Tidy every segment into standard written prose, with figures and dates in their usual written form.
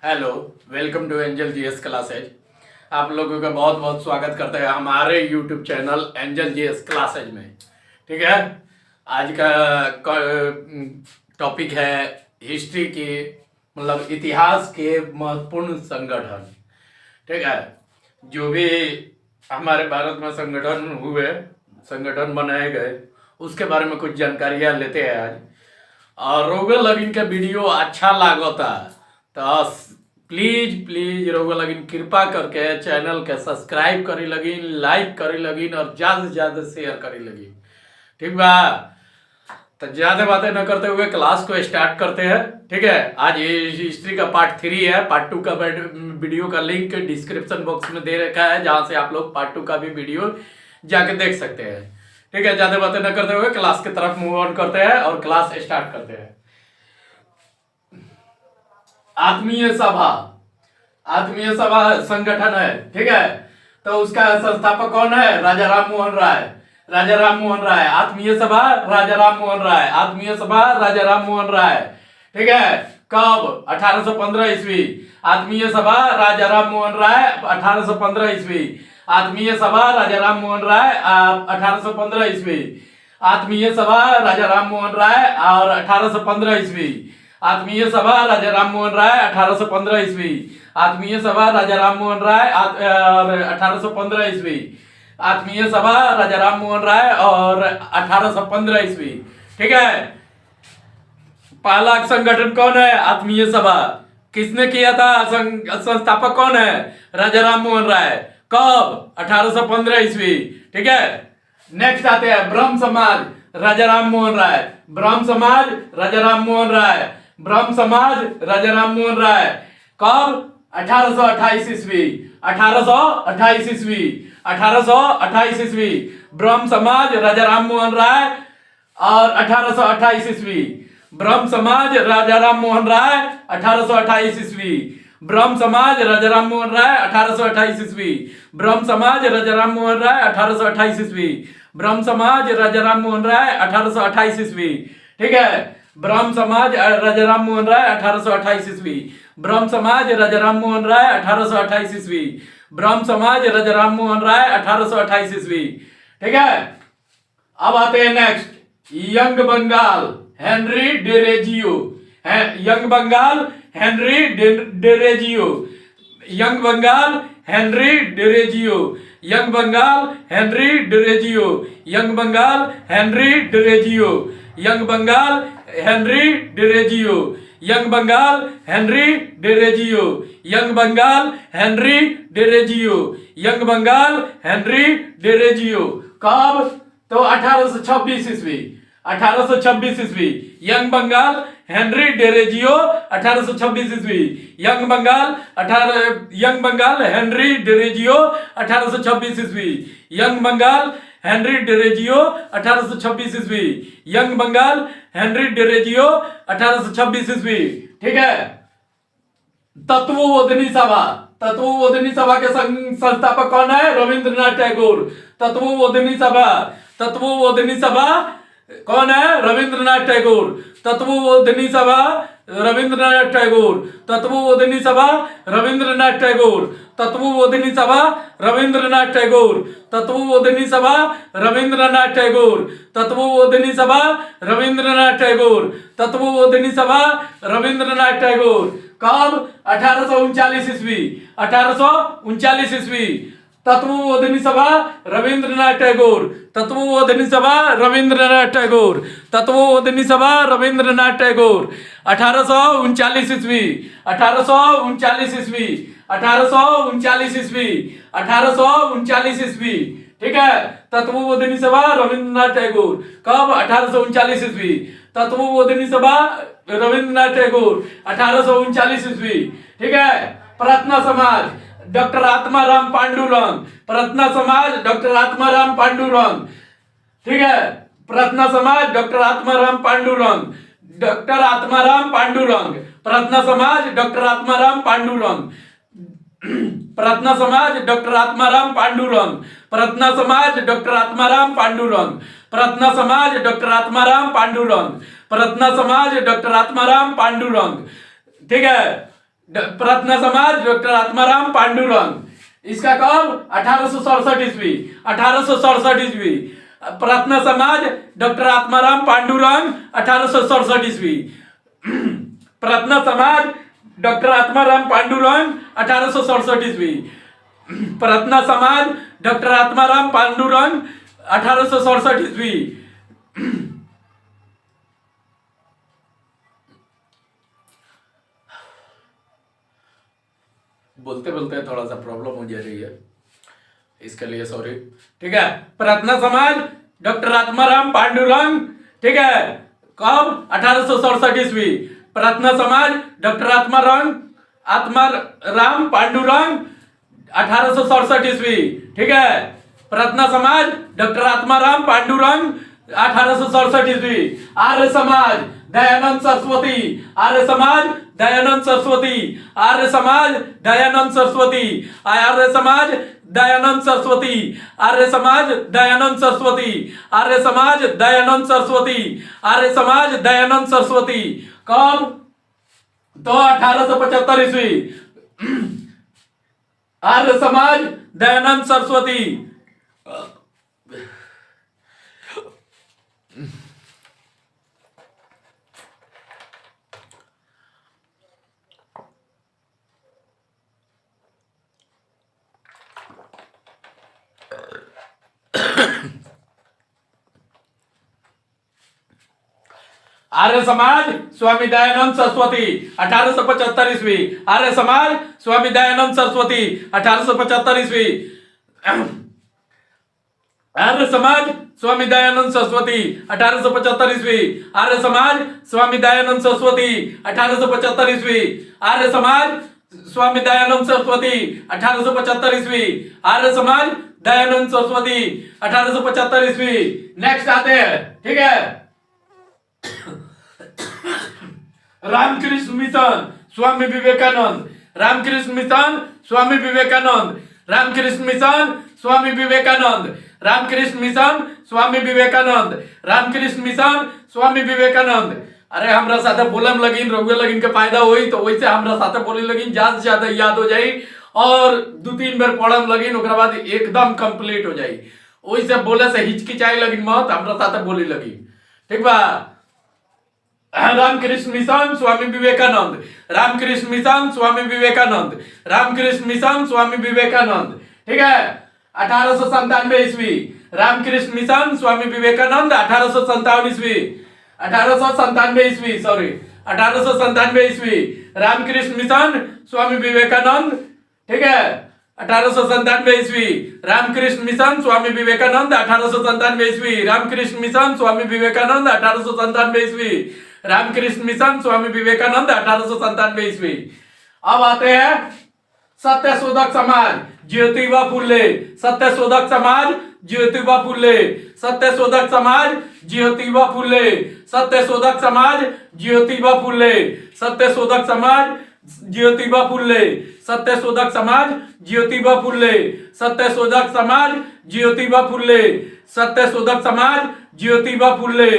Hello, welcome to Angel GS classes. आप लोगों का बहुत बहुत स्वागत करते हैं हमारे YouTube channel Angel GS classes में। ठीक है, आज का टॉपिक है हिस्ट्री की, मतलब इतिहास के महत्वपूर्ण संगठन। ठीक है, जो भी हमारे भारत में संगठन हुए, संगठन बनाए गए, उसके बारे में कुछ जानकारियाँ लेते हैं आज। और रोगल लगिन का वीडियो अच्छा लागता तो प्लीज प्लीज रोगल लगिन कृपा करके चैनल के सब्सक्राइब करी लगिन, लाइक करी लगिन और ज़्यादा से ज़्यादा शेयर करी लगिन। ठीक बा, तो ज़्यादा बातें न करते हुए क्लास को स्टार्ट करते हैं। ठीक है, आज ये हिस्ट्री का पार्ट 3 है। पार्ट 2 का वीडियो का लिंक डिस्क्रिप्शन बॉक्स में दे रखा है, जहाँ से आप लोग पार्ट 2 का भी वीडियो जाके देख सकते हैं। ठीक है, ज्यादा बातें न करते हुए क्लास की तरफ मूव ऑन करते हैं और क्लास स्टार्ट करते हैं। आत्मीय सभा, आत्मीय सभा संगठन है। ठीक है, तो उसका संस्थापक कौन है? राजा राम मोहन राय। राजा राम मोहन राय, आत्मीय सभा राजा राम मोहन राय, आत्मीय सभा राजा राम मोहन राय। ठीक है, कब? 1815 ईस्वी। आत्मीय सभा राजा राम मोहन राय 1815 ईस्वी। आत्मीय सभा राजा राम मोहन राय 1815 ईस्वी। आत्मीय सभा राजा राम मोहन राय और 1815 ईस्वी। आत्मीय सभा राजा राम मोहन राय 1815 ईस्वी। आत्मीय सभा राजा राम मोहन राय और 1815 ईस्वी। आत्मीय सभा राजा राम मोहन राय और 1815 ईस्वी। ठीक है, पहला संगठन कौन है? आत्मीय सभा। किसने किया था? संस्थापक कौन है? राजा राम मोहन राय। कब? 1815 ईस्वी। ठीक है, नेक्स्ट आते हैं ब्रह्म समाज, राजा राम मोहन राय। ब्रह्म समाज राजा राम मोहन राय। ब्रह्म समाज राजा राम मोहन राय। कब? 1828 ईस्वी। 1828 ईस्वी। 1828 ईस्वी। ब्रह्म समाज राजा राम मोहन राय और 1828 ईस्वी। ब्रह्म समाज राजा राम मोहन राय 1828 ईस्वी। ब्रह्म समाज राजा राम मोहन राय 1828 ईस्वी। ब्रह्म समाज राजा राम मोहन राय 1828 ईस्वी। ब्रह्म समाज राजा राम मोहन राय 1828 ईस्वी। ठीक है, ब्रह्म समाज राजा राम मोहन राय 1828 ईस्वी। ब्रह्म समाज राजा राम मोहन राय 1828 ईस्वी। ब्रह्म समाज राजा राम मोहन राय 1828 ईस्वी। ठीक है, अब आते हैं next, young Bengal, Henry Derozio. Young Bengal Henry Derozio. Young Bengal Henry Derozio. Young Bengal Henry Derozio. Young Bengal Henry Derozio. Young Bengal Henry Derozio. Young Bengal Henry Derozio. Young Bengal Henry Derozio. Young Bengal Henry Derozio. कब? तो 1826 ईस्वी। 1826 ईस्वी। यंग बंगाल हेनरी डेरेजियो 1826 ईस्वी। Young Bengal young Bengal Henry Derozio 1826 ईस्वी। Young Bengal Henry Derozio 1826 ईस्वी। Young Bengal Henry Derozio 1826 ईस्वी। ठीक है, तत्वबोधिनी सभा। तत्वबोधिनी सभा के संस्थापक कौन है? रविंद्रनाथ टैगोर। तत्वबोधिनी सभा, तत्वबोधिनी सभा कौन है? रविंद्रनाथ टैगोर। तत्वबोधिनी सभा रविंद्रनाथ टैगोर। तत्वबोधिनी सभा रविंद्रनाथ टैगोर। तत्वबोधिनी सभा रविंद्रनाथ टैगोर। तत्वबोधिनी सभा रविंद्रनाथ टैगोर। तत्वबोधिनी सभा रविंद्रनाथ टैगोर। तत्वबोधिनी सभा रविंद्रनाथ टैगोर। कब? 1839 ईस्वी। 1839 ईस्वी। तत्वबोधिनी सभा रविंद्रनाथ टैगोर। तत्वबोधिनी सभा रविंद्रनाथ टैगोर। तत्वबोधिनी सभा रविंद्रनाथ टैगोर। 1839 ईस्वी। 1839 ईस्वी। 1839 ईस्वी। 1839 ईस्वी। ठीक है, तत्वबोधिनी सभा रविंद्रनाथ टैगोर। कब? 1839 ईस्वी। तत्वबोधिनी सभा रविंद्रनाथ टैगोर 1839 ईस्वी। ठीक है, प्रार्थना समाज डॉक्टर आत्माराम पांडुरंग। प्रार्थना समाज डॉक्टर आत्माराम पांडुरंग। ठीक है, प्रार्थना समाज डॉक्टर आत्माराम पांडुरंग। डॉक्टर आत्माराम पांडुरंग। प्रार्थना समाज डॉक्टर आत्माराम पांडुरंग। प्रार्थना समाज डॉक्टर आत्माराम पांडुरंग। प्रार्थना समाज डॉक्टर आत्माराम पांडुरंग। प्रार्थना समाज डॉक्टर आत्माराम पांडुरंग। प्रार्थना समाज डॉक्टर आत्माराम पांडुरंग। ठीक है, प्रार्थना समाज डॉक्टर आत्माराम पांडुरंग, इसका कब 1867 ईस्वी, 1867 ईस्वी। प्रार्थना समाज डॉक्टर आत्माराम पांडुरंग 1867 ईस्वी। प्रार्थना समाज डॉक्टर आत्माराम पांडुरंग 1867 ईस्वी। प्रार्थना समाज डॉक्टर आत्माराम पांडुरंग 1867 ईस्वी। बोलते बोलते थोड़ा सा प्रॉब्लम हो जा रही है, इसके लिए सॉरी। ठीक है, प्रार्थना समाज डॉक्टर आत्माराम पांडुरंग, ठीक है, कब 1867 ईस्वी। प्रार्थना समाज डॉक्टर आत्माराम पांडुरंग 1867 ईस्वी। ठीक है, प्रार्थना समाज डॉक्टर आत्माराम पांडुरंग 1867 ईस्वी। आर्य समाज दयानंद सरस्वती, आर्य समाज दयानंद सरस्वती, आर्य समाज दयानंद सरस्वती, आर्य समाज दयानंद सरस्वती, आर्य समाज दयानंद सरस्वती, आर्य समाज दयानंद सरस्वती, आर्य समाज दयानंद सरस्वती। कब? तो 1875 ईस्वी। आर्य समाज दयानंद सरस्वती। आर्य समाज स्वामी दयानंद सरस्वती 1875 ईस्वी। आर्य समाज स्वामी दयानंद सरस्वती 1875 ईस्वी। आर्य समाज स्वामी दयानंद सरस्वती 1875 ईस्वी। आर्य समाज स्वामी दयानंद सरस्वती 1875 ईस्वी। आर्य समाज स्वामी दयानंद सरस्वती 1875 ईस्वी। आर्य समाज दयानंद सरस्वती 1875 ईस्वी। नेक्स्ट आते हैं, ठीक है, Ramakrishna mission Swami Vivekananda. Ramakrishna mission Swami Vivekananda. Ramakrishna mission Swami Vivekananda. Ramakrishna mission Swami Vivekananda. Ramakrishna mission Swami Vivekananda. अरे हमरा साथे बोलम लगिन, रहुए लगिन के फायदा होई तो वैसे हमरा साथे बोले लगिन, ज्यादा से ज्यादा याद हो जाई और 2-3 बार पढ़म लगिन, ओकरा बाद एकदम कंप्लीट हो जाई। वैसे बोले से हिचकिचाई लगिन मत, हमरा साथे बोली लगिन, ठीक बा। Ramakrishna mission Swami Vivekananda. Ramakrishna mission Swami Vivekananda. Ramakrishna mission Swami Vivekananda, ठीक है, 1897 ईस्वी। रामकृष्ण मिशन स्वामी विवेकानंद 1857 ईस्वी। 1897 ईस्वी, सॉरी, 1897 ईस्वी। रामकृष्ण मिशन स्वामी विवेकानंद, ठीक है, 1897 ईस्वी। रामकृष्ण मिशन स्वामी विवेकानंद 1897 ईस्वी। रामकृष्ण मिशन स्वामी विवेकानंद 1897 ईस्वी। रामकृष्ण मिशन स्वामी विवेकानंद 1897 ईस्वी। अब आते हैं सत्यशोधक समाज ज्योतिबा फुले। सत्यशोधक समाज ज्योतिबा फुले। सत्यशोधक समाज ज्योतिबा फुले। सत्यशोधक समाज ज्योतिबा फुले। सत्यशोधक समाज ज्योतिबा फुले। सत्यशोधक समाज ज्योतिबा फुले। सत्यशोधक समाज ज्योतिबा फुले। सत्यशोधक समाज ज्योतिबा फुले।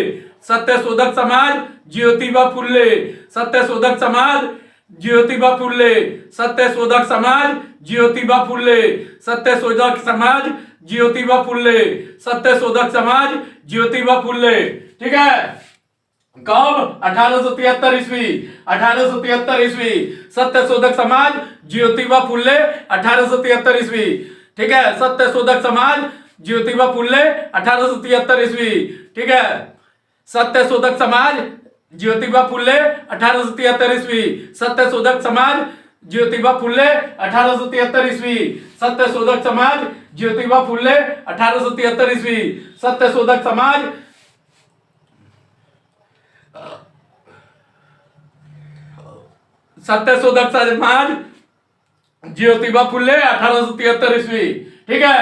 सत्यशोधक समाज ज्योतिबा फुले। सत्यशोधक समाज ज्योतिबा फुले। सत्यशोधक समाज ज्योतिबा फुले। सत्यशोधक समाज ज्योतिबा फुले। सत्यशोधक समाज ज्योतिबा फुले, ठीक है। कब? 1873 ईस्वी। 1873 ईस्वी। सत्यशोधक समाज ज्योतिबा फुले 1873 ईस्वी, ठीक है। सत्यशोधक समाज ज्योतिबा फुले 1873 ईस्वी, ठीक है। सत्यशोधक समाज ज्योतिबा फुले 1873 ईस्वी। सत्यशोधक समाज ज्योतिबा फुले 1873 ईस्वी। सत्यशोधक समाज ज्योतिबा फुले 1873 ईस्वी। सत्यशोधक समाज सत्यशोधक समाज ज्योतिबा फुले 1873 ईस्वी, ठीक है।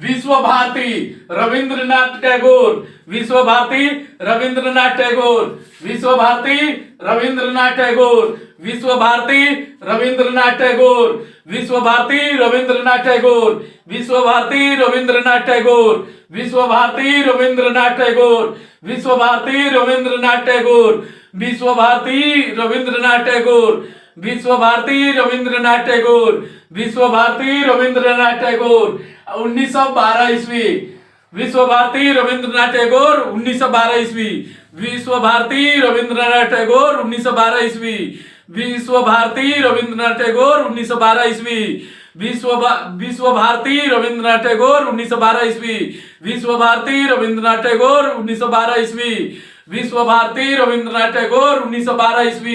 विश्व भारती रविंद्रनाथ टैगोर, विश्व भारती रविंद्रनाथ टैगोर, विश्व भारती रविंद्रनाथ टैगोर, विश्व भारती रविंद्रनाथ टैगोर, विश्व भारती रविंद्रनाथ टैगोर, विश्व भारती रविंद्रनाथ टैगोर, विश्व भारती रविंद्रनाथ टैगोर, विश्व भारती रविंद्रनाथ टैगोर, विश्व भारती रविंद्रनाथ टैगोर, विश्व भारती रविंद्रनाथ टैगोर, विश्व भारती रविंद्रनाथ टैगोर 1912 ईस्वी, विश्व भारती रविंद्रनाथ टैगोर 1912 ईस्वी, विश्व भारती रविंद्रनाथ टैगोर 1912 ईस्वी, विश्व भारती रविंद्रनाथ टैगोर 1912 ईस्वी, विश्व भारती रविंद्रनाथ टैगोर 1912 ईस्वी, विश्व भारती रविंद्रनाथ टैगोर 1912 ईस्वी, विश्व भारती रविंद्रनाथ टैगोर 1912 ईस्वी,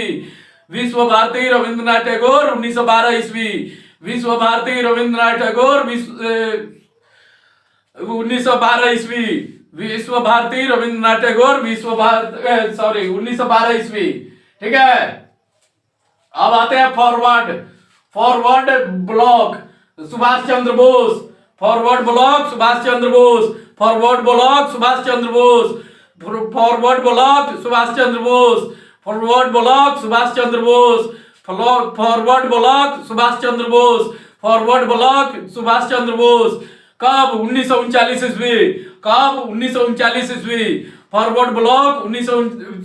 विश्व भारती रविंद्रनाथ टैगोर 1912 ईस्वी, विश्व भारती रविंद्रनाथ टैगोर 1912 ईस्वी, विश्व भारती रविंद्रनाथ टैगोर 1912 ईस्वी। ठीक है, अब आते हैं forward block Subhash Chandra Bose, forward block Subhash Chandra Bose, forward block Subhash Chandra Bose, forward block Subhash Chandra Bose, forward block Subhash Chandra Bose, forward block Subhash Chandra Bose, forward block Subhash Chandra Bose. कब? 1939 ईस्वी, कब? 1939 ईस्वी, फॉरवर्ड ब्लॉक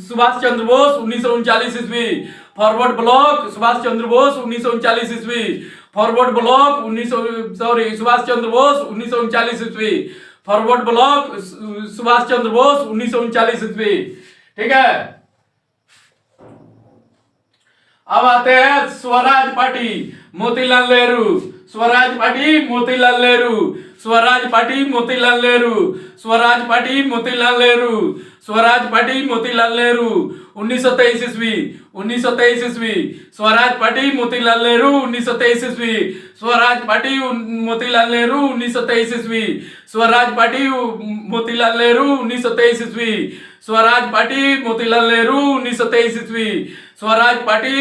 सुभाष चंद्र बोस 1939 ईस्वी, फॉरवर्ड ब्लॉक सुभाष चंद्र बोस 1939 ईस्वी, फॉरवर्ड ब्लॉक सुभाष चंद्र बोस 1939 ईस्वी, फॉरवर्ड ब्लॉक सुभाष चंद्र बोस 1939 ईस्वी। ठीक है, अब आते हैं Swaraj party Motilal Nehru, Swaraj party Motilal Nehru, Swaraj party Motilal Nehru, Swaraj party Motilal Nehru, Swaraj party Motilal Nehru 1923 ईस्वी, 1923 ईस्वी, स्वराज पार्टी मोतीलाल नेहरू 1923 ईस्वी, स्वराज पार्टी मोतीलाल नेहरू 1923 ईस्वी, स्वराज पार्टी मोतीलाल नेहरू 1923 ईस्वी, स्वराज पार्टी मोतीलाल नेहरू 1923 ईस्वी, स्वराज पार्टी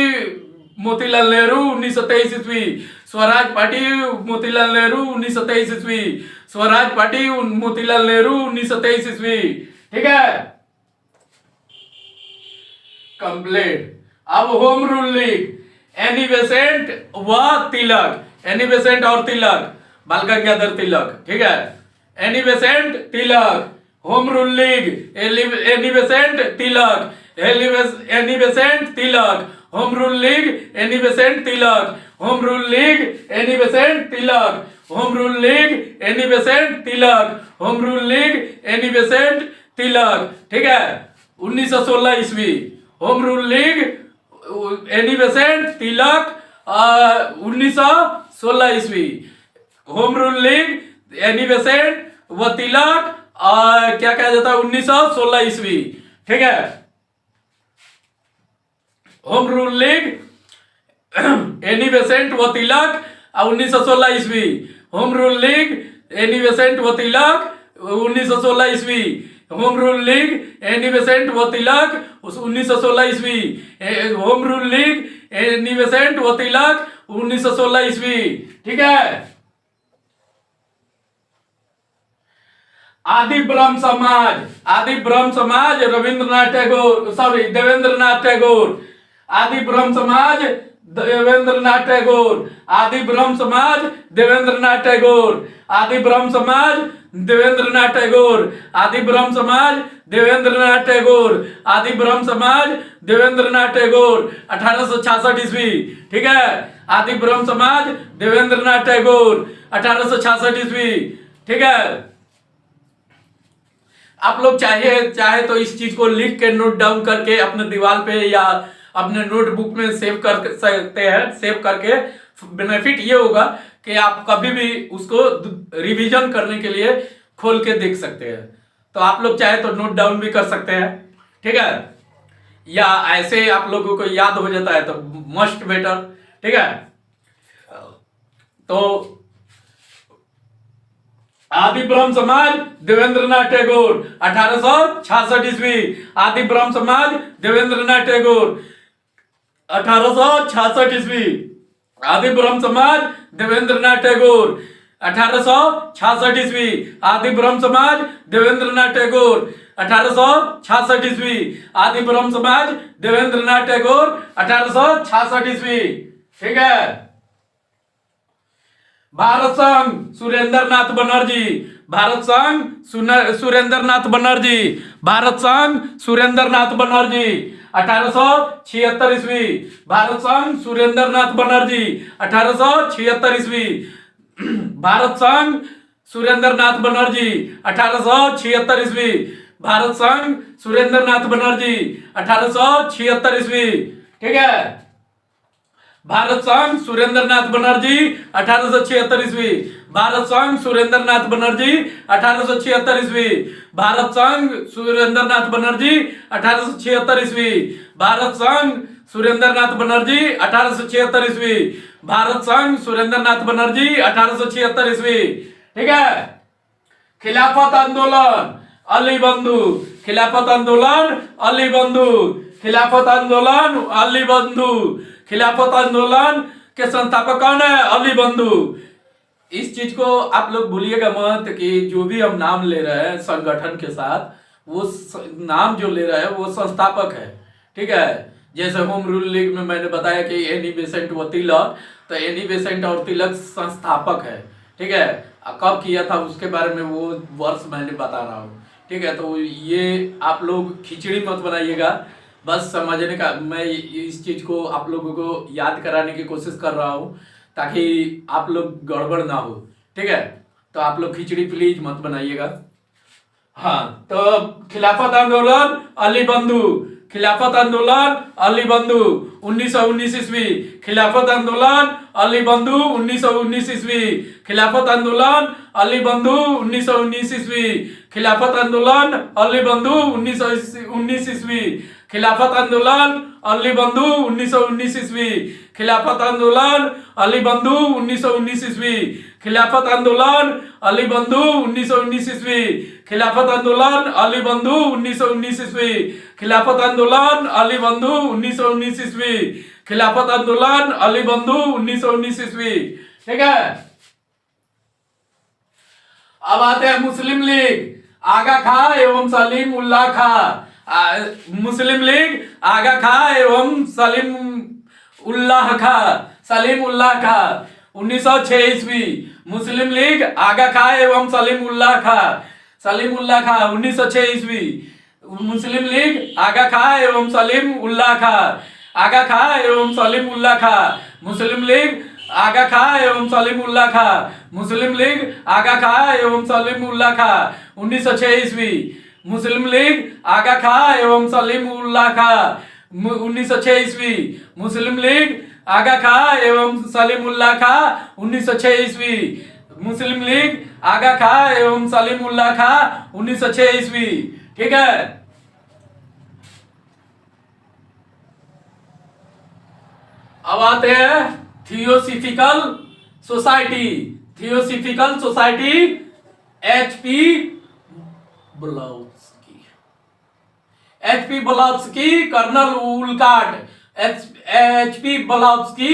मोतीलाल नेहरू 1923 ईस्वी, स्वराज पार्टी मोतीलाल नेहरू 1923 ईस्वी, स्वराज पार्टी मोतीलाल नेहरू 1923 ईस्वी। ठीक है, कंप्लीट। अब home Rule League Annie Besant व तिलक, एनी बेसेंट और तिलक, बाल गंगाधर तिलक। ठीक है, Annie Besant Tilak, Home Rule League Annie Besant Tilak, Annie Besant Tilak, Home Rule League Annie Besant Tilak, Home Rule League Annie Besant Tilak, Home Rule League Annie Besant Tilak, Home Rule League Annie Besant Tilak. ठीक है, 1916 ईस्वी, Home Rule League Annie Besant Tilak 1916 ईस्वी, Home Rule League Annie Besant व तिलक क्या कहा जाता है 1916 ईस्वी। ठीक है, home Rule League Annie Besant व तिलक 1916 ईस्वी, Home Rule League Annie Besant व तिलक 1916 ईस्वी, Home Rule League Annie Besant व तिलक 1916 ईस्वी, Home Rule League Annie Besant व तिलक 1916 ईस्वी। ठीक है, आदि ब्रह्म समाज, आदि ब्रह्म समाज रविंद्रनाथ टैगोर देवेंद्रनाथ टैगोर, आदि ब्रह्म समाज देवेंद्रनाथ टैगोर, आदि ब्रह्म समाज देवेंद्रनाथ टैगोर, आदि ब्रह्म समाज देवेंद्रनाथ टैगोर, आदि ब्रह्म समाज देवेंद्रनाथ टैगोर, आदि ब्रह्म समाज देवेंद्रनाथ टैगोर 1866 ईस्वी। ठीक है, आदि ब्रह्म समाज देवेंद्रनाथ टैगोर 1866 ईस्वी। ठीक है, आप लोग चाहे तो इस चीज को लिख के नोट डाउन करके अपने दीवार पे या अपने नोटबुक में सेव कर सकते हैं। सेव करके बेनिफिट ये होगा कि आप कभी भी उसको रिवीजन करने के लिए खोल के देख सकते हैं। तो आप लोग चाहे तो नोट डाउन भी कर सकते हैं। ठीक है, या ऐसे आप लोगों को याद हो जाता है तो मस्ट बेटर। ठीक है, तो आदि ब्रह्म समाज देवेंद्रनाथ टैगोर 1866 ईस्वी, आदि ब्रह्म समाज देवेंद्रनाथ टैगोर 1866 ईस्वी, आदि ब्रह्म समाज देवेंद्रनाथ टैगोर 1866 ईस्वी आदि ब्रह्म समाज देवेंद्रनाथ टैगोर। 1866 ईस्वी आदि ब्रह्म समाज देवेंद्रनाथ टैगोर। 1866 ईस्वी। ठीक है। भारत संघ सुरेंद्रनाथ बनर्जी। भारत संघ सुरेंद्रनाथ बनर्जी। भारत संघ सुरेंद्रनाथ बनर्जी। 1876 ईस्वी भारत संघ सुरेंद्रनाथ बनर्जी। 1876 ईस्वी भारत संघ सुरेंद्रनाथ बनर्जी। 1876 ईस्वी भारत संघ सुरेंद्रनाथ बनर्जी। 1876 ईस्वी। ठीक है। भारत संघ सुरेंद्रनाथ बनर्जी 1876 ईस्वी। भारत संघ सुरेंद्रनाथ बनर्जी 1876 ईस्वी। भारत संघ सुरेंद्रनाथ बनर्जी 1876 ईस्वी। भारत संघ सुरेंद्रनाथ बनर्जी 1876 ईस्वी। भारत संघ सुरेंद्रनाथ बनर्जी 1876 ईस्वी। ठीक है। खिलाफत आंदोलन अली बंधु। खिलाफत आंदोलन अली बंधु। खिलाफत आंदोलन अली बंधु। खिलाफत आंदोलन के संस्थापक कौन है? अली बंधु। इस चीज को आप लोग भूलिएगा मत कि जो भी हम नाम ले रहे हैं संगठन के साथ, वो नाम जो ले रहे हैं वो संस्थापक है। ठीक है। जैसे होम रूल लीग में मैंने बताया कि एनी बेसेंट व तिलक, तो एनी बेसेंट और तिलक संस्थापक है। ठीक है। कब किया था उसके बारे में वो वर्ष मैंने बता रहा हूँ। ठीक है। तो ये आप लोग खिचड़ी मत बनाइएगा, बस समझने का मैं इस चीज को आप लोगों को याद कराने की कोशिश कर रहा हूँ ताकि आप लोग गड़बड़ ना हो। ठीक है। तो आप लोग खिचड़ी प्लीज मत बनाइएगा। हाँ, तो खिलाफत आंदोलन अली बंधु। खिलाफत आंदोलन अली बंधु 1919 ईस्वी। खिलाफत आंदोलन अली बंधु 1919 ईस्वी। खिलाफत आंदोलन अली बंधु 1919 ईस्वी। खिलाफत आंदोलन अली बंधु 1919 ईस्वी। खिलाफत आंदोलन अली बंधु 1919 ईस्वी। खिलाफत आंदोलन अली बंधु 1919 ईस्वी। खिलाफत आंदोलन अली बंधु 1919 ईस्वी। खिलाफत आंदोलन अली बंधु 1919 ईस्वी। खिलाफत आंदोलन अली बंधु 1919 ईस्वी। खिलाफत आंदोलन अली बंधु 1919 ईस्वी। ठीक है। अब आते हैं मुस्लिम लीग आगा खां एवं सलीम उल्लाह खां। मुस्लिम लीग आगा खां एवं सलीम उल्लाह खां। सलीम उल्लाह खां 1906 ईस्वी। मुस्लिम लीग आगा खां एवं सलीम उल्लाह खां। सलीम उल्लाह खां 1906 ईस्वी। मुस्लिम लीग आगा खां एवं सलीम उल्लाह खां। आगा खां एवं सलीम उल्लाह खां। मुस्लिम लीग आगा खां एवं सलीम उल्लाह खां। मुस्लिम लीग आगा खां एवं सलीम उल्लाह खां 1906 ईस्वी। मुस्लिम लीग आगा खां एवं सलीम उल्लाह खां 1906 ईस्वी। मुस्लिम लीग आगा खां एवं सलीम उल्लाह खां 1906 ईस्वी। मुस्लिम लीग आगा खां एवं सलीम उल्लाह खां 1906 ईस्वी। ठीक है। अब आते हैं Theosophical Society. Theosophical Society HP Blavatsky. HP Blavatsky Colonel Olcott. HP Blavatsky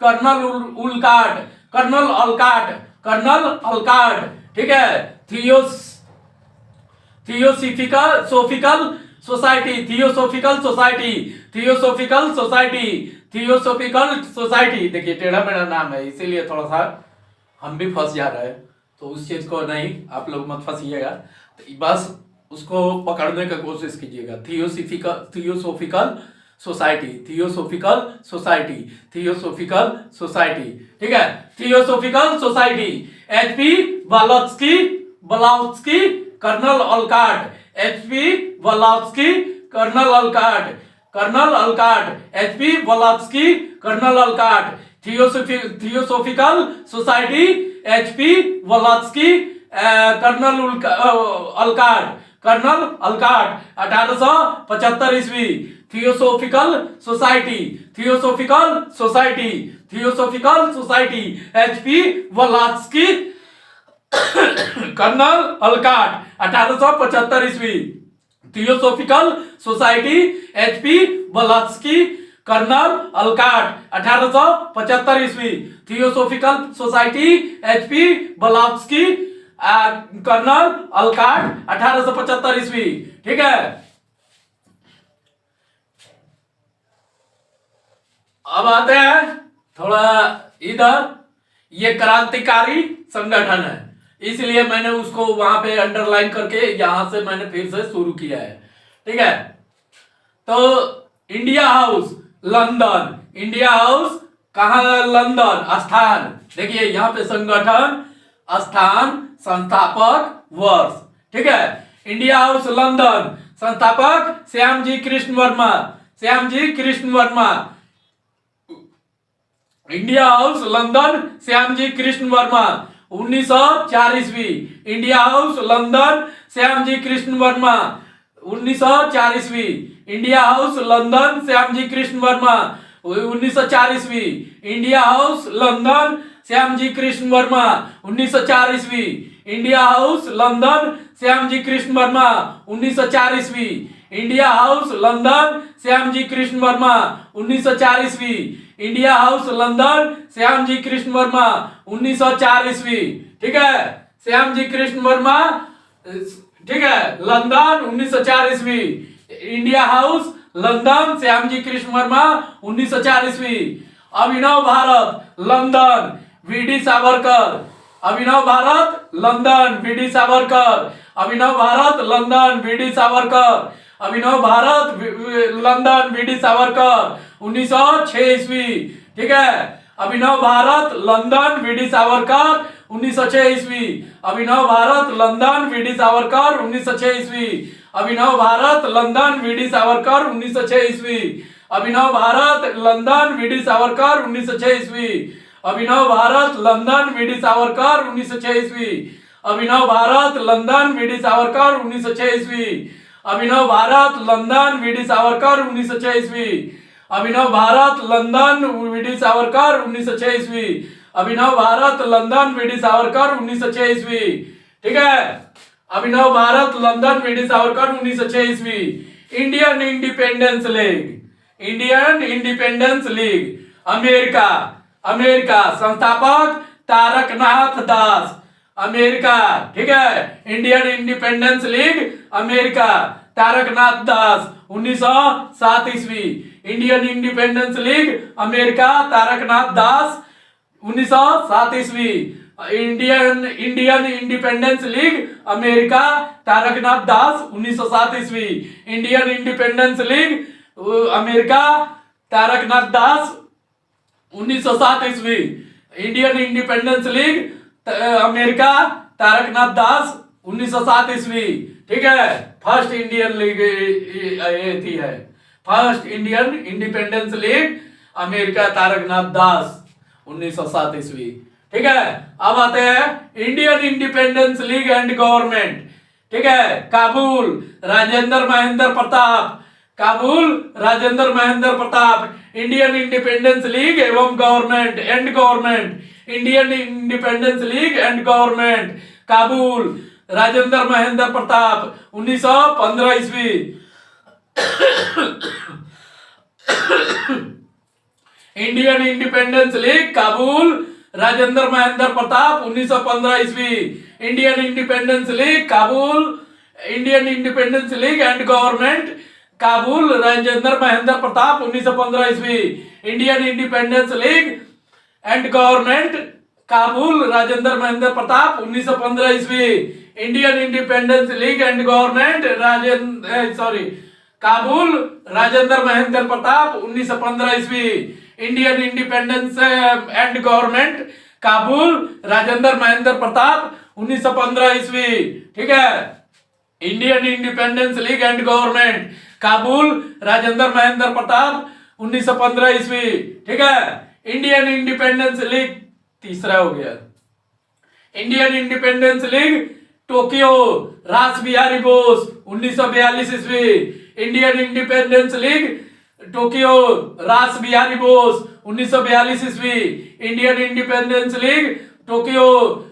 Colonel Olcott. Colonel Olcott. Colonel Olcott. ठीक है। Theosophical Society. Theosophical Society. Theosophical Society. Theosophical Society. देखिए टेढ़ा मेढ़ा नाम है इसीलिए थोड़ा सा हम भी फंस जा रहे हैं, तो उस चीज को नहीं आप लोग मत फंसिएगा, तो बस उसको पकड़ने का कोशिश कीजिएगा। Theosophical Society. Theosophical Society. Theosophical Society. ठीक है। Theosophical Society HP Blavatsky Colonel Olcott. HP Blavatsky Colonel Olcott. Colonel Olcott. HP Blavatsky Colonel Olcott. Theosophical Society HP Blavatsky Colonel Olcott. Colonel Olcott 1875 ईस्वी। Theosophical Society. Theosophical Society. Theosophical Society HP Blavatsky Colonel Olcott 1875 ईस्वी। Theosophical Society HP Blavatsky Colonel Olcott 1875 ईस्वी, Theosophical Society HP Blavatsky, Colonel Olcott 1875 ईस्वी। ठीक है, अब आते हैं थोड़ा इधर, ये क्रांतिकारी संगठन है इसलिए मैंने उसको वहां पे अंडरलाइन करके यहां से मैंने फिर से शुरू किया है। ठीक है, तो India house London, India house कहां, लंदन। स्थान देखिए यहां पे संगठन, स्थान, संस्थापक, वर्ष। ठीक है, इंडिया हाउस लंदन, संस्थापक Shyamji Krishna Verma, Shyamji Krishna Verma. India house London Shyamji Krishna Verma 1904 ईस्वी, India house London Shyamji Krishna Verma 1904 ईस्वी, India house London Shyamji Krishna Verma 1904 ईस्वी, India house London Shyamji Krishna Verma 1904 ईस्वी, India house London Shyamji Krishna Verma 1904 ईस्वी, India house London Shyamji Krishna Verma 1904 ईस्वी, India house London Shyamji Krishna Verma 1904 ईस्वी। ठीक है, श्यामजी कृष्ण वर्मा, ठीक है, लंदन 1904 ईस्वी, India house London Shyamji Krishna Verma 1904 ईस्वी। अभिनव भारत लंदन VD सावरकर, अभिनव भारत लंदन VD सावरकर, अभिनव भारत लंदन VD सावरकर, अभिनव भारत लंदन VD सावरकर 1906 ईस्वी। ठीक है, अभिनव भारत लंदन VD सावरकर 1906 ईस्वी, अभिनव भारत लंदन VD सावरकर 1906 ईस्वी, अभिनव भारत लंदन VD सावरकर 1906 ईस्वी, अभिनव भारत लंदन VD सावरकर 1906 ईस्वी, अभिनव भारत लंदन VD सावरकर 1906 ईस्वी, अभिनव भारत लंदन VD सावरकर 1906 ईस्वी, अभिनव भारत लंदन VD सावरकर 1906 ईस्वी, अभिनव भारत लंदन VD सावरकर 1906 ईस्वी, अभिनव भारत लंदन VD सावरकर 1906 ईस्वी। ठीक है, अभिनव भारत लंदन VD सावरकर 1906 ईस्वी। Indian Independence League, Indian Independence League America, America संस्थापक तारकनाथ दास, अमेरिका। ठीक है, Indian Independence League America Taraknath Das 1907 ईस्वी, Indian Independence League America Taraknath Das 1907 ईस्वी, Indian Indian Independence League America Taraknath Das 1907 ईस्वी, Indian Independence League America Taraknath Das 1907 ईस्वी, Indian Independence League America Taraknath Das 1907 ईस्वी। ठीक है, फर्स्ट इंडियन लीग ये थी है, first Indian Independence League America Taraknath Das 1907 ईस्वी। ठीक है, अब आते हैं Indian Independence League and government. ठीक है, Kabul Rajendra Mahendra Pratap, Kabul Rajendra Mahendra Pratap, Indian Independence League एवं government and government, Indian Independence League and government, Kabul Rajendra Mahendra Pratap 1915 ईस्वी, Indian Independence League Kabul Rajendra Mahendra Pratap 1915 ईस्वी, Indian Independence League Kabul, Indian Independence League and government Kabul Rajendra Mahendra Pratap 1915 ईस्वी, Indian Independence League and government Kabul Rajendra Mahendra Pratap 1915 ईस्वी, Indian Independence League and government Kabul Rajendra Mahendra Pratap 1915 ईस्वी, Indian independence and government Kabul Rajendra Mahendra Pratap 1915 ईस्वी। ठीक है, Indian Independence League and government Kabul Rajendra Mahendra Pratap 1915 ईस्वी। ठीक है, इंडियन इंडिपेंडेंस लीग तीसरा हो गया। इंडियन इंडिपेंडेंस लीग टोक्यो रास बिहारी बोस 1942 ईस्वी, इंडियन इंडिपेंडेंस लीग टोक्यो रास बिहारी बोस 1942 ईस्वी, इंडियन इंडिपेंडेंस लीग टोक्यो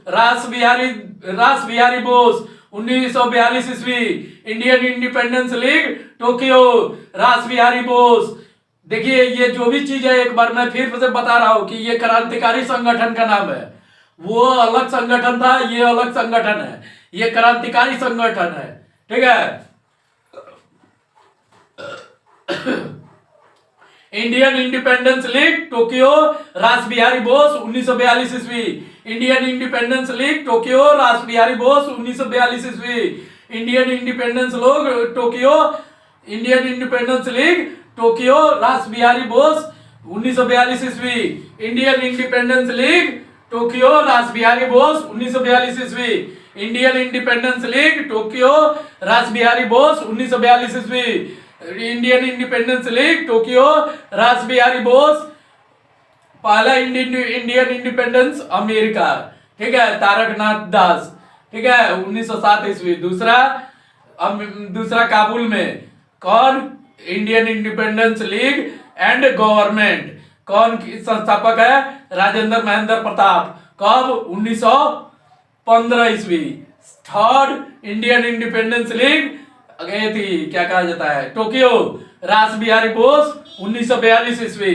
रास बिहारी बोस 1942 ईस्वी, इंडियन इंडिपेंडेंस लीग टोक्यो रास बिहारी बोस देखिए ये जो भी चीज है, एक बार मैं फिर से बता रहा हूं कि ये क्रांतिकारी संगठन का नाम है। वो अलग संगठन था, ये अलग संगठन है, ये क्रांतिकारी संगठन है। ठीक है। इंडियन इंडिपेंडेंस लीग टोक्यो, रास बिहारी बोस 1942 ईस्वी। इंडियन इंडिपेंडेंस लीग टोक्यो, रास बिहारी बोस 1942 ईस्वी। इंडियन इंडिपेंडेंस लोग Tokyo, Indian Independence league Tokyo, रास बिहारी बोस 1942 ईस्वी। इंडियन इंडिपेंडेंस लीग टोक्यो, रास बिहारी बोस 1942 ईस्वी। इंडियन इंडिपेंडेंस लीग टोक्यो, रास बिहारी बोस 1942 ईस्वी। इंडियन इंडिपेंडेंस लीग टोक्यो, रास बिहारी बोस। पहला इंडियन इंडिपेंडेंस अमेरिका, ठीक है, तारकनाथ दास, ठीक है, 1907 ईस्वी। दूसरा काबुल में कौन? Indian Independence League and government, कौन संस्थापक है? राजेंद्र महेंद्र प्रताप। कब? 1915 ईस्वी। थर्ड इंडियन इंडिपेंडेंस लीग गई थी, क्या कहा जाता है, टोक्यो, रास बिहारी बोस 1942 ईस्वी।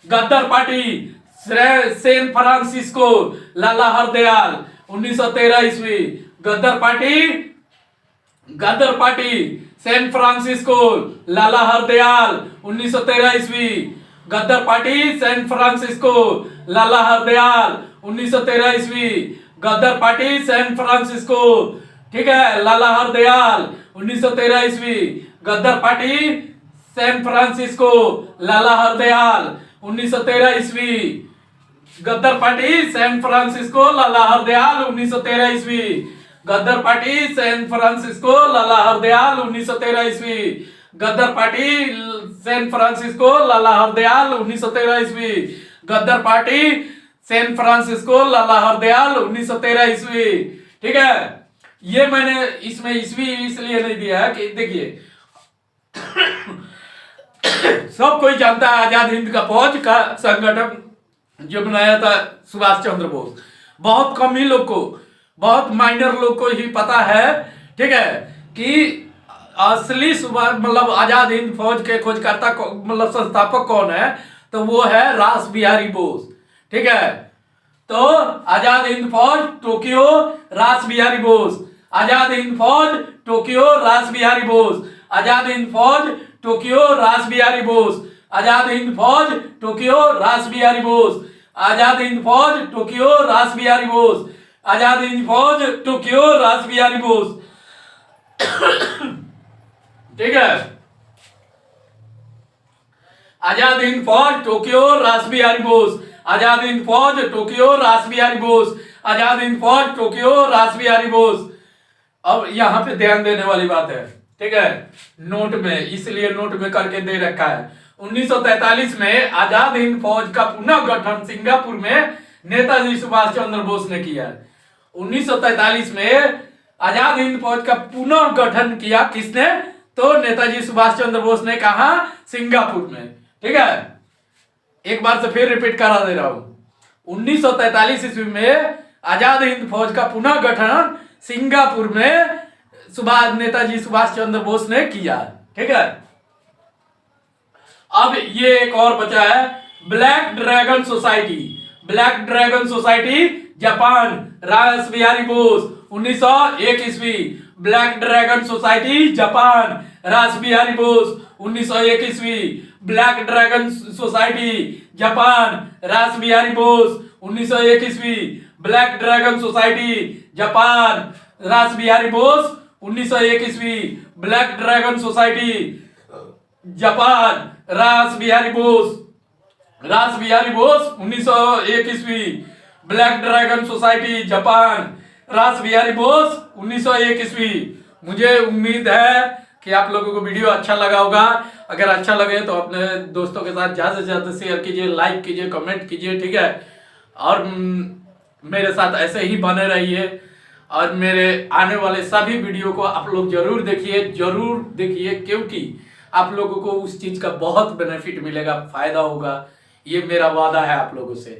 गद्दार पार्टी सैन फ्रांसिस्को, लाला हरदयाल 1913 ईस्वी। गद्दार पार्टी सैन फ्रांसिस्को, लाला हरदयाल 1913 ईस्वी। गद्दार पार्टी सैन फ्रांसिस्को, लाला हरदयाल 1913 ईस्वी। गद्दार पार्टी सैन फ्रांसिस्को, ठीक है, लाला हरदयाल 1913 ईस्वी। गद्दार पार्टी सैन फ्रांसिस्को, लाला हरदयाल 1913 ईस्वी। गद्दार पार्टी सैन फ्रांसिस्को, लाला हरदयाल 1913 ईस्वी। गद्दार पार्टी सैन फ्रांसिस्को, लाला हरदयाल 1913 ईस्वी। गद्दार पार्टी सैन फ्रांसिस्को, लाला हरदयाल 1913 ईस्वी। गद्दार पार्टी सैन फ्रांसिस्को, लाला हरदयाल 1913 ईस्वी। ठीक है। ये मैंने इसमें ईस्वी इसलिए नहीं दिया है कि देखिए सब कोई जानता है आजाद हिंद का फौज का संगठन जो बनाया था सुभाष चंद्र बोस। बहुत कम ही लोग को, बहुत माइनर लोग को ही पता है, ठीक है, कि असली सुभाष मतलब आजाद हिंद फौज के खोजकर्ता मतलब संस्थापक कौन है, तो वो है रास बिहारी बोस। ठीक है। तो आजाद हिंद फौज टोक्यो, रास बिहारी बोस। आजाद हिंद फौज टोक्यो, रास बिहारी बोस। आजाद हिंद फौज टोक्यो, रास बिहारी बोस। आजाद हिंद फौज टोक्यो, रास बिहारी बोस। आजाद हिंद फौज टोक्यो, रास बिहारी बोस। आजाद हिंद फौज टोक्यो, रास बिहारी बोस। ठीक है। आजाद हिंद फौज टोक्यो, रास बिहारी बोस। आजाद हिंद फौज टोक्यो, रास बिहारी बोस। आजाद हिंद फौज टोक्यो, रास बिहारी बोस। अब यहां पे ध्यान देने वाली बात है, ठीक है, नोट में, इसलिए नोट में करके दे रखा है। 1943 में आजाद हिंद फौज का पुनः गठन सिंगापुर में नेताजी सुभाष चंद्र बोस ने किया। 1943 में आजाद हिंद फौज का पुनः गठन किया किसने? तो नेताजी सुभाष चंद्र बोस ने कहा, सिंगापुर में। ठीक है। एक बार से फिर रिपीट करा दे रहा हूं। 1943 ईस्वी में आजाद हिंद फौज का पुनः गठन सिंगापुर में नेताजी सुभाष चंद्र बोस ने किया। ठीक है। अब ये एक और बचा है, black dragon society. Black dragon society Japan, रास बिहारी बोस 1901 ईस्वी। ब्लैक ड्रैगन सोसाइटी जापान, रास बिहारी बोस 1901 ईस्वी। ब्लैक ड्रैगन सोसाइटी जापान, रास बिहारी बोस 1901 ईस्वी। ब्लैक ड्रैगन सोसाइटी जापान, रास बिहारी बोस 1901 ईस्वी। ब्लैक ड्रैगन सोसाइटी जापान, रास बिहारी बोस 1901 ईस्वी। ब्लैक ड्रैगन सोसाइटी जापान, रास बिहारी बोस 1901 ईस्वी। मुझे उम्मीद है कि आप लोगों को वीडियो अच्छा लगा होगा। अगर अच्छा लगे तो अपने दोस्तों के साथ ज्यादा से ज्यादा शेयर कीजिए, लाइक कीजिए, कमेंट कीजिए। ठीक है। और मेरे साथ ऐसे ही बने रहिए और मेरे आने वाले सभी वीडियो को आप लोग जरूर देखिए, क्योंकि आप लोगों को उस चीज का बहुत बेनिफिट मिलेगा, फायदा होगा, ये मेरा वादा है आप लोगों से।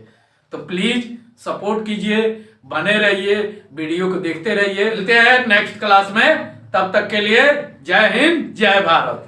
तो प्लीज सपोर्ट कीजिए, बने रहिए, वीडियो को देखते रहिए। मिलते हैं नेक्स्ट क्लास में, तब तक के लिए जय हिंद, जय भारत।